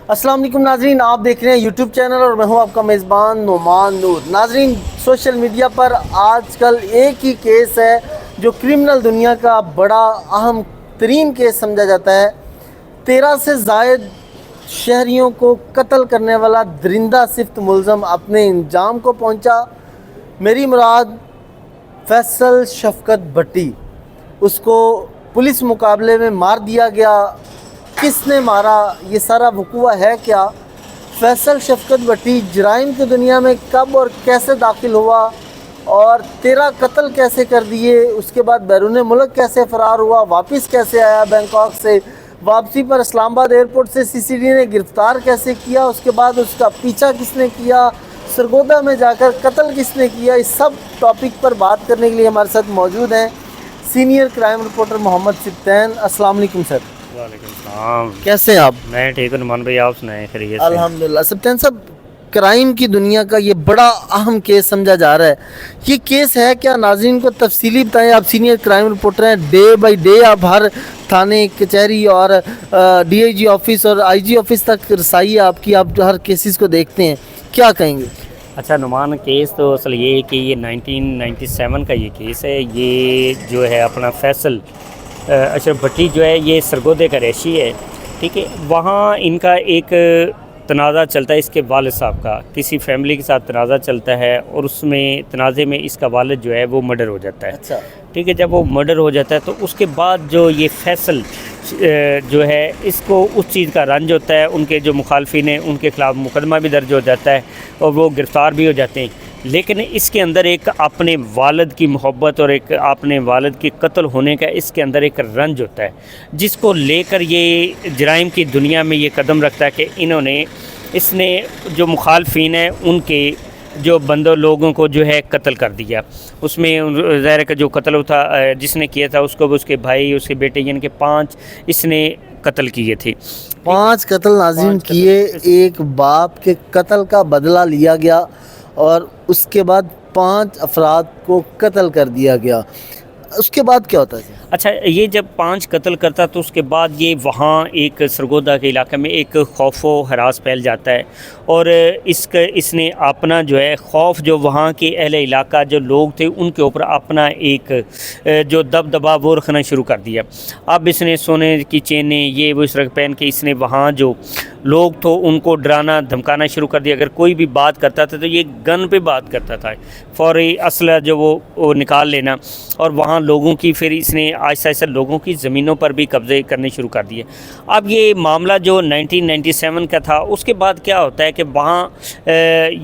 السلام علیکم ناظرین، آپ دیکھ رہے ہیں یوٹیوب چینل اور میں ہوں آپ کا میزبان نعمان نور۔ ناظرین، سوشل میڈیا پر آج کل ایک ہی کیس ہے جو کرمنل دنیا کا بڑا اہم ترین کیس سمجھا جاتا ہے۔ 13 سے زائد شہریوں کو قتل کرنے والا درندہ صفت ملزم اپنے انجام کو پہنچا۔ میری مراد فیصل شفقت بھٹی، اس کو پولیس مقابلے میں مار دیا گیا۔ کس نے مارا، یہ سارا وقوع ہے کیا؟ فیصل شفقت بھٹی جرائم کی دنیا میں کب اور کیسے داخل ہوا اور 13 قتل کیسے کر دیے، اس کے بعد بیرون ملک کیسے فرار ہوا، واپس کیسے آیا بینکاک سے، واپسی پر اسلام آباد ایئرپورٹ سے سی سی ڈی نے گرفتار کیسے کیا، اس کے بعد اس کا پیچھا کس نے کیا، سرگودا میں جا کر قتل کس نے کیا، اس سب ٹاپک پر بات کرنے کے لیے ہمارے ساتھ موجود ہیں سینئر کرائم رپورٹر محمد سبطین۔ السلام علیکم سر۔ وعلیکم السلام۔ کیسے ہیں آپ؟ میں ٹھیک ہوں نعمان بھائی، آپ سنائیں خیریت سے؟ الحمدللہ۔ سبطین صاحب، کرائم کی دنیا کا یہ بڑا اہم کیس سمجھا جا رہا ہے، یہ کیس ہے کیا؟ ناظرین کو تفصیلی بتائیں، آپ سینئر کرائم رپورٹر ہیں، ڈے بائی ڈے آپ ہر تھانے کچہری اور ڈی آئی جی آفس اور آئی جی آفس تک رسائی ہے آپ کی، آپ ہر کیسز کو دیکھتے ہیں، کیا کہیں گے؟ اچھا نعمان، کیس تو اصل یہ ہے کہ یہ 1997 کا یہ کیس ہے۔ یہ جو ہے اپنا فیصل اشرف بھٹی جو ہے یہ سرگودے کا رہائشی ہے، ٹھیک ہے۔ وہاں ان کا ایک تنازع چلتا ہے، اس کے والد صاحب کا کسی فیملی کے ساتھ تنازع چلتا ہے، اور اس میں تنازع میں اس کا والد جو ہے وہ مرڈر ہو جاتا ہے، اچھا ٹھیک ہے۔ جب وہ مرڈر ہو جاتا ہے تو اس کے بعد جو یہ فیصل جو ہے اس کو اس چیز کا رنج ہوتا ہے، ان کے جو مخالفین ہیں ان کے خلاف مقدمہ بھی درج ہو جاتا ہے اور وہ گرفتار بھی ہو جاتے ہیں، لیکن اس کے اندر ایک اپنے والد کی محبت اور ایک اپنے والد کے قتل ہونے کا اس کے اندر ایک رنج ہوتا ہے، جس کو لے کر یہ جرائم کی دنیا میں یہ قدم رکھتا ہے کہ اس نے جو مخالفین ہیں ان کے جو بندوں لوگوں کو جو ہے قتل کر دیا۔ اس میں ظاہر کا جو قتل تھا جس نے کیا تھا اس کو اس کے بھائی، اس کے بیٹے، یعنی کہ 5 اس نے قتل کیے تھے۔ 5 قتل ناظرین کیے، ایک باپ کے قتل کا بدلہ لیا گیا اور اس کے بعد 5 افراد کو قتل کر دیا گیا۔ اس کے بعد کیا ہوتا ہے؟ اچھا، یہ جب 5 قتل کرتا تو اس کے بعد یہ وہاں ایک سرگودا کے علاقے میں ایک خوف و ہراس پھیل جاتا ہے، اور اس نے اپنا جو ہے خوف، جو وہاں کے اہل علاقہ جو لوگ تھے ان کے اوپر اپنا ایک جو دبدبا وہ رکھنا شروع کر دیا۔ اب اس نے سونے کی چینیں یہ وہ اس طرح پہن کے اس نے وہاں جو لوگ تو ان کو ڈرانا دھمکانا شروع کر دیا۔ اگر کوئی بھی بات کرتا تھا تو یہ گن پہ بات کرتا تھا، فوری اسلحہ جو وہ نکال لینا، اور وہاں لوگوں کی پھر اس نے آہستہ آہستہ لوگوں کی زمینوں پر بھی قبضے کرنے شروع کر دیے۔ اب یہ معاملہ جو 1997 کا تھا، اس کے بعد کیا ہوتا ہے کہ وہاں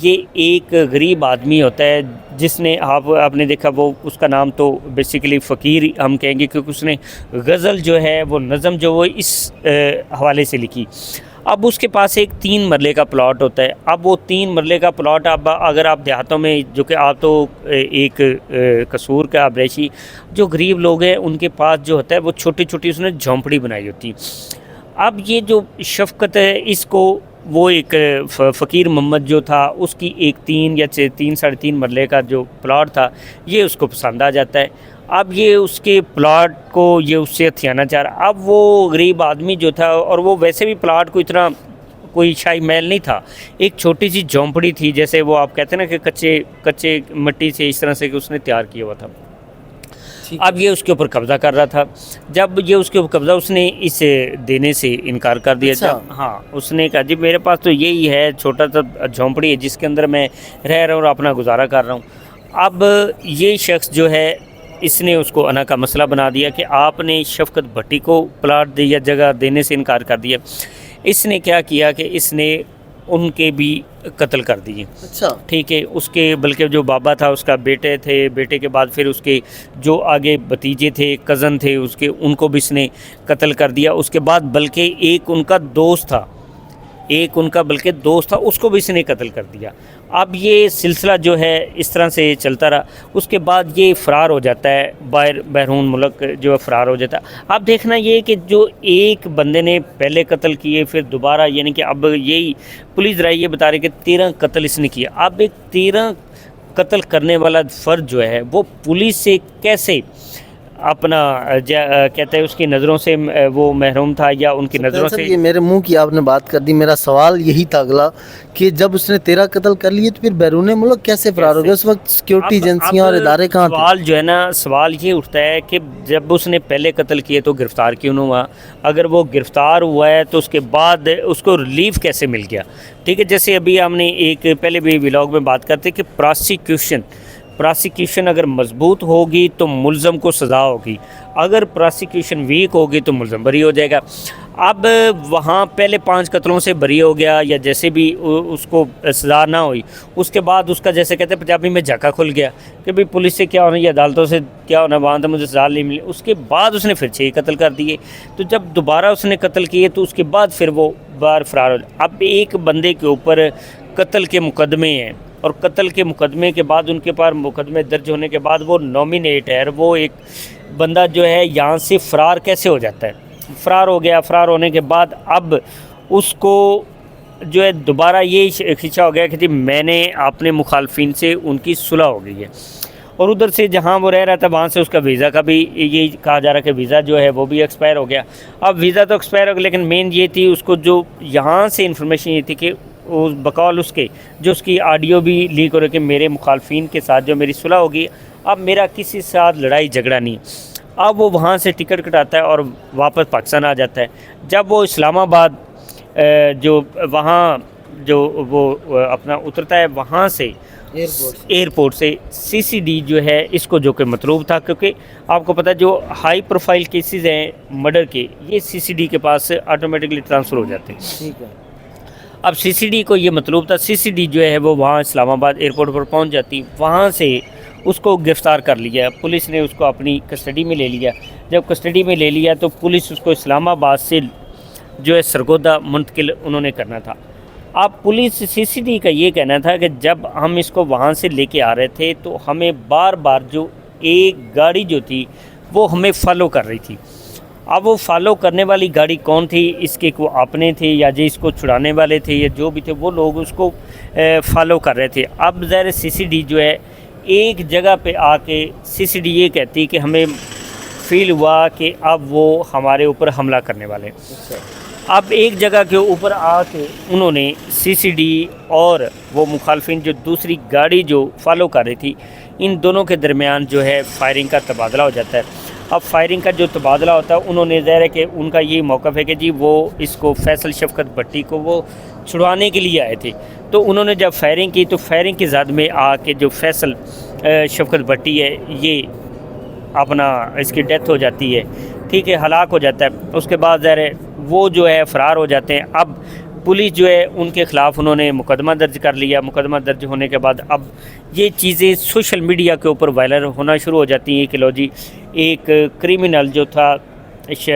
یہ ایک غریب آدمی ہوتا ہے جس نے آپ نے دیکھا، وہ اس کا نام تو بیسیکلی فقیر ہم کہیں گے، کیونکہ اس نے غزل جو ہے وہ نظم جو وہ اس حوالے سے لکھی۔ اب اس کے پاس ایک 3 مرلے کا پلاٹ ہوتا ہے۔ اب وہ 3 مرلے کا پلاٹ اب اگر آپ دیہاتوں میں، جو کہ آپ تو ایک قصور کا رہائشی، جو غریب لوگ ہیں ان کے پاس جو ہوتا ہے وہ چھوٹی چھوٹی اس نے جھونپڑی بنائی ہوتی۔ اب یہ جو شفقت ہے، اس کو وہ ایک فقیر محمد جو تھا، اس کی ایک 3 یا 3 ساڑھے 3 مرلے کا جو پلاٹ تھا، یہ اس کو پسند آ جاتا ہے۔ اب یہ اس کے پلاٹ کو یہ اس سے ہتھیانا چاہ رہا۔ اب وہ غریب آدمی جو تھا، اور وہ ویسے بھی پلاٹ کو اتنا کوئی شاہی محل نہیں تھا، ایک چھوٹی سی جھونپڑی تھی، جیسے وہ آپ کہتے ہیں نا کہ کچے مٹی سے اس طرح سے کہ اس نے تیار کیا ہوا تھا۔ اب یہ اس کے اوپر قبضہ کر رہا تھا۔ جب یہ اس کے اوپر قبضہ، اس نے اسے دینے سے انکار کر دیا۔ ہاں، اس نے کہا جی میرے پاس تو یہی ہے، چھوٹا سا جھونپڑی ہے جس کے اندر میں رہ رہا ہوں اور اپنا گزارا کر رہا ہوں۔ اب یہ شخص جو ہے، اس نے اس کو انا کا مسئلہ بنا دیا کہ آپ نے شفقت بھٹی کو پلاٹ دیا، جگہ دینے سے انکار کر دیا۔ اس نے کیا کیا کہ اس نے ان کے بھی قتل کر دیے۔ اچھا، ٹھیک ہے۔ اس کے بلکہ جو بابا تھا اس کا بیٹے تھے، بیٹے کے بعد پھر اس کے جو آگے بھتیجے تھے، کزن تھے اس کے، ان کو بھی اس نے قتل کر دیا۔ اس کے بعد بلکہ ایک ان کا دوست تھا، اس کو بھی اس نے قتل کر دیا۔ اب یہ سلسلہ جو ہے اس طرح سے چلتا رہا۔ اس کے بعد یہ فرار ہو جاتا ہے، بیرون ملک جو فرار ہو جاتا ہے۔ اب دیکھنا یہ کہ جو ایک بندے نے پہلے قتل کیے، پھر دوبارہ، یعنی کہ اب یہی پولیس رائے یہ بتا رہی کہ 13 قتل اس نے کیا۔ اب ایک 13 قتل کرنے والا فرد جو ہے وہ پولیس سے کیسے اپنا کہتے ہیں اس کی نظروں سے وہ محروم تھا یا ان کی نظروں سر سے. یہ میرے منہ کی آپ نے بات کر دی. میرا سوال یہی تھا اگلا کہ جب اس نے 13 قتل کر لیے تو پھر بیرون ملک کیسے فرار ہو گیا؟ اس وقت سیکیورٹی ایجنسیاں اور ادارے کہاں تھے؟ سوال جو ہے نا، سوال یہ اٹھتا ہے کہ جب اس نے پہلے قتل کیے تو گرفتار کیوں نہیں ہوا؟ اگر وہ گرفتار ہوا ہے تو اس کے بعد اس کو ریلیف کیسے مل گیا؟ ٹھیک ہے، جیسے ابھی ہم نے ایک پہلے بھی ولاگ میں بات کرتے کہ پراسیکیوشن اگر مضبوط ہوگی تو ملزم کو سزا ہوگی، اگر پراسیکیوشن ویک ہوگی تو ملزم بری ہو جائے گا. اب وہاں پہلے 5 قتلوں سے بری ہو گیا یا جیسے بھی اس کو سزا نہ ہوئی، اس کے بعد اس کا جیسے کہتے ہیں پنجابی میں جھاکا کھل گیا کہ بھئی پولیس سے کیا ہونا یا عدالتوں سے کیا ہونا، وہاں تو مجھے سزا نہیں ملی. اس کے بعد اس نے پھر 6 قتل کر دیے. تو جب دوبارہ اس نے قتل کیے تو اس کے بعد پھر وہ بار فرار ہو. اب ایک بندے کے اوپر قتل کے مقدمے ہیں اور قتل کے مقدمے کے بعد ان کے پاس مقدمے درج ہونے کے بعد وہ نومینیٹ ہے، وہ ایک بندہ جو ہے یہاں سے فرار کیسے ہو جاتا ہے؟ فرار ہو گیا. فرار ہونے کے بعد اب اس کو جو ہے دوبارہ یہ خدشہ ہو گیا کہ جی میں نے اپنے مخالفین سے ان کی صلح ہو گئی ہے، اور ادھر سے جہاں وہ رہ رہا تھا وہاں سے اس کا ویزا کا بھی یہ کہا جا رہا کہ ویزا جو ہے وہ بھی ایکسپائر ہو گیا. اب ویزا تو ایکسپائر ہو گیا لیکن مین یہ تھی اس کو جو یہاں سے انفارمیشن یہ تھی کہ بقول اس کے جو اس کی آڈیو بھی لیک ہو رہی کہ میرے مخالفین کے ساتھ جو میری صلح ہوگی، اب میرا کسی ساتھ لڑائی جھگڑا نہیں. اب وہ وہاں سے ٹکٹ کٹاتا ہے اور واپس پاکستان آ جاتا ہے. جب وہ اسلام آباد جو وہاں جو وہ اپنا اترتا ہے وہاں سے ایئرپورٹ سے CCD جو ہے اس کو جو کہ مطلوب تھا، کیونکہ آپ کو پتہ ہے جو ہائی پروفائل کیسز ہیں مرڈر کے یہ CCD کے پاس آٹومیٹکلی ٹرانسفر ہو جاتے ہیں. ٹھیک ہے. اب CCD کو یہ مطلوب تھا. CCD جو ہے وہ وہاں اسلام آباد ایئرپورٹ پر پہنچ جاتی، وہاں سے اس کو گرفتار کر لیا. پولیس نے اس کو اپنی کسٹڈی میں لے لیا. جب کسٹڈی میں لے لیا تو پولیس اس کو اسلام آباد سے جو ہے سرگودا منتقل انہوں نے کرنا تھا. اب پولیس CCD کا یہ کہنا تھا کہ جب ہم اس کو وہاں سے لے کے آ رہے تھے تو ہمیں بار بار جو ایک گاڑی جو تھی وہ ہمیں فالو کر رہی تھی. اب وہ فالو کرنے والی گاڑی کون تھی؟ اس کے کو اپنے تھے یا جو اس کو چھڑانے والے تھے یا جو بھی تھے وہ لوگ اس کو فالو کر رہے تھے. اب ظاہر CCD جو ہے ایک جگہ پہ آ کے CCD یہ کہتی کہ ہمیں فیل ہوا کہ اب وہ ہمارے اوپر حملہ کرنے والے ہیں. اب ایک جگہ کے اوپر آ کے انہوں نے CCD اور وہ مخالفین جو دوسری گاڑی جو فالو کر رہی تھی ان دونوں کے درمیان جو ہے فائرنگ کا تبادلہ ہو جاتا ہے. اب فائرنگ کا جو تبادلہ ہوتا ہے انہوں نے ظاہر ہے کہ ان کا یہ موقف ہے کہ جی وہ اس کو فیصل شفقت بھٹی کو وہ چھڑوانے کے لیے آئے تھے. تو انہوں نے جب فائرنگ کی تو فائرنگ کی زد میں آ کے جو فیصل شفقت بھٹی ہے یہ اپنا اس کی ڈیتھ ہو جاتی ہے. ٹھیک ہے، ہلاک ہو جاتا ہے. اس کے بعد ظاہر ہے وہ جو ہے فرار ہو جاتے ہیں. اب پولیس جو ہے ان کے خلاف انہوں نے مقدمہ درج کر لیا. مقدمہ درج ہونے کے بعد اب یہ چیزیں سوشل میڈیا کے اوپر وائرل ہونا شروع ہو جاتی ہیں کہ لو جی ایک کریمنل جو تھا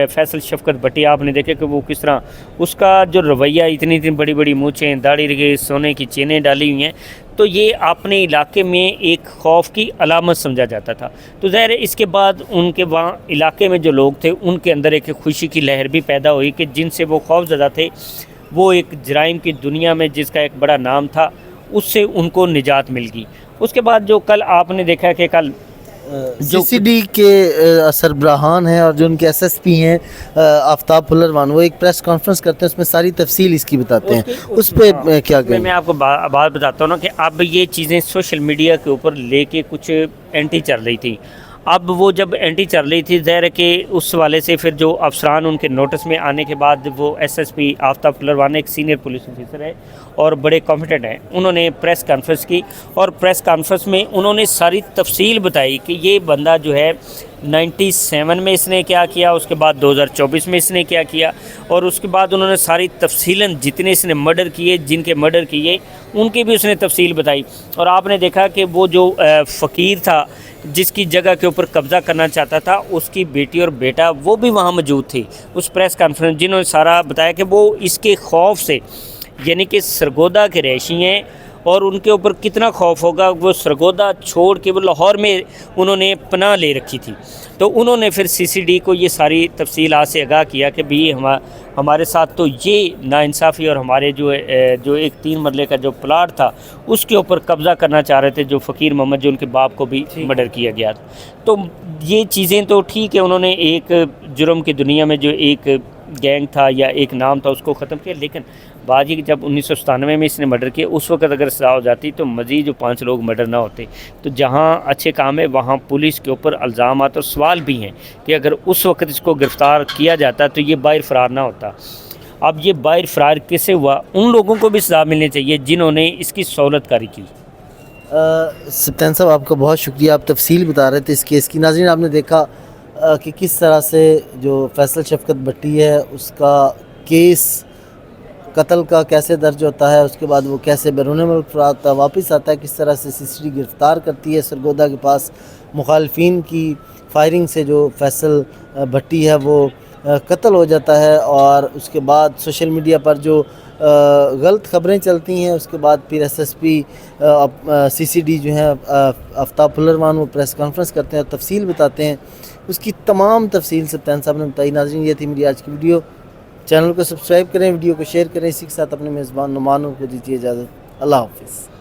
فیصل شفقت بھٹی، آپ نے دیکھا کہ وہ کس طرح اس کا جو رویہ اتنی بڑی بڑی مونچھیں، داڑھی رگے، سونے کی چینیں ڈالی ہوئی ہیں، تو یہ اپنے علاقے میں ایک خوف کی علامت سمجھا جاتا تھا. تو ظاہر ہے اس کے بعد ان کے وہاں علاقے میں جو لوگ تھے ان کے اندر ایک خوشی کی لہر بھی پیدا ہوئی کہ جن سے وہ خوف زدہ تھے وہ ایک جرائم کی دنیا میں جس کا ایک بڑا نام تھا اس سے ان کو نجات مل گئی. اس کے بعد جو کل آپ نے دیکھا کہ کل CCD کے سربراہان ہیں اور جو ان کے SSP ہیں آفتاب پھلروان، وہ ایک پریس کانفرنس کرتے ہیں، اس میں ساری تفصیل اس کی بتاتے ہیں. اس پہ کیا کہیں؟ میں آپ کو بات بتاتا ہوں نا کہ اب یہ چیزیں سوشل میڈیا کے اوپر لے کے کچھ اینٹی چل رہی تھی. اب وہ جب اینٹی چل رہی تھی ظاہر ہے کہ اس والے سے پھر جو افسران ان کے نوٹس میں آنے کے بعد وہ SSP آفتاب پھلروان ایک سینئر پولیس آفیسر ہے اور بڑے کانفیڈنٹ ہیں، انہوں نے پریس کانفرنس کی اور پریس کانفرنس میں انہوں نے ساری تفصیل بتائی کہ یہ بندہ جو ہے 97 میں اس نے کیا کیا، اس کے بعد 2024 میں اس نے کیا کیا، اور اس کے بعد انہوں نے ساری تفصیلاً جتنے اس نے مرڈر کیے، جن کے مرڈر کیے ان کی بھی اس نے تفصیل بتائی. اور آپ نے دیکھا کہ وہ جو فقیر تھا جس کی جگہ کے اوپر قبضہ کرنا چاہتا تھا اس کی بیٹی اور بیٹا وہ بھی وہاں موجود تھے اس پریس کانفرنس، جنہوں نے سارا بتایا کہ وہ اس کے خوف سے، یعنی کہ سرگودا کے رہائشی ہیں اور ان کے اوپر کتنا خوف ہوگا. وہ سرگودا چھوڑ کے وہ لاہور میں انہوں نے پناہ لے رکھی تھی. تو انہوں نے پھر CCD کو یہ ساری تفصیلات سے آگاہ کیا کہ بھی ہمارے ساتھ تو یہ ناانصافی، اور ہمارے جو ایک 3 مرلے کا جو پلاٹ تھا اس کے اوپر قبضہ کرنا چاہ رہے تھے، جو فقیر محمد جو ان کے باپ کو بھی مرڈر کیا گیا تھا. تو یہ چیزیں تو ٹھیک ہے، انہوں نے ایک جرم کی دنیا میں جو ایک گینگ تھا یا ایک نام تھا اس کو ختم کیا. لیکن بات یہ کہ جب 1997 میں اس نے مرڈر کیا، اس وقت اگر سزا ہو جاتی تو مزید جو 5 لوگ مرڈر نہ ہوتے. تو جہاں اچھے کام ہے وہاں پولیس کے اوپر الزامات اور سوال بھی ہیں کہ اگر اس وقت اس کو گرفتار کیا جاتا تو یہ باہر فرار نہ ہوتا. اب یہ باہر فرار کیسے ہوا؟ ان لوگوں کو بھی سزا ملنی چاہیے جنہوں نے اس کی سہولت کاری کی. سبطین صاحب آپ کا بہت شکریہ، آپ تفصیل بتا رہے تھے اس کیس کی. ناظرین آپ نے دیکھا کہ کس طرح سے جو فیصل شفقت بھٹی ہے اس کا کیس قتل کا کیسے درج ہوتا ہے، اس کے بعد وہ کیسے بیرون ملک فرار ہوتا ہے، واپس آتا ہے، کس طرح سے CCD گرفتار کرتی ہے سرگودا کے پاس. مخالفین کی فائرنگ سے جو فیصل بھٹی ہے وہ قتل ہو جاتا ہے، اور اس کے بعد سوشل میڈیا پر جو غلط خبریں چلتی ہیں، اس کے بعد پھر SSP CCD جو ہیں آفتاب پھلروان وہ پریس کانفرنس کرتے ہیں اور تفصیل بتاتے ہیں. اس کی تمام تفصیل سبطین صاحب نے بتائی. ناظرین یہ تھی میری آج کی ویڈیو. چینل کو سبسکرائب کریں، ویڈیو کو شیئر کریں. اسی کے ساتھ اپنے میزبان نعمان نور کو دیجیے اجازت. اللہ حافظ.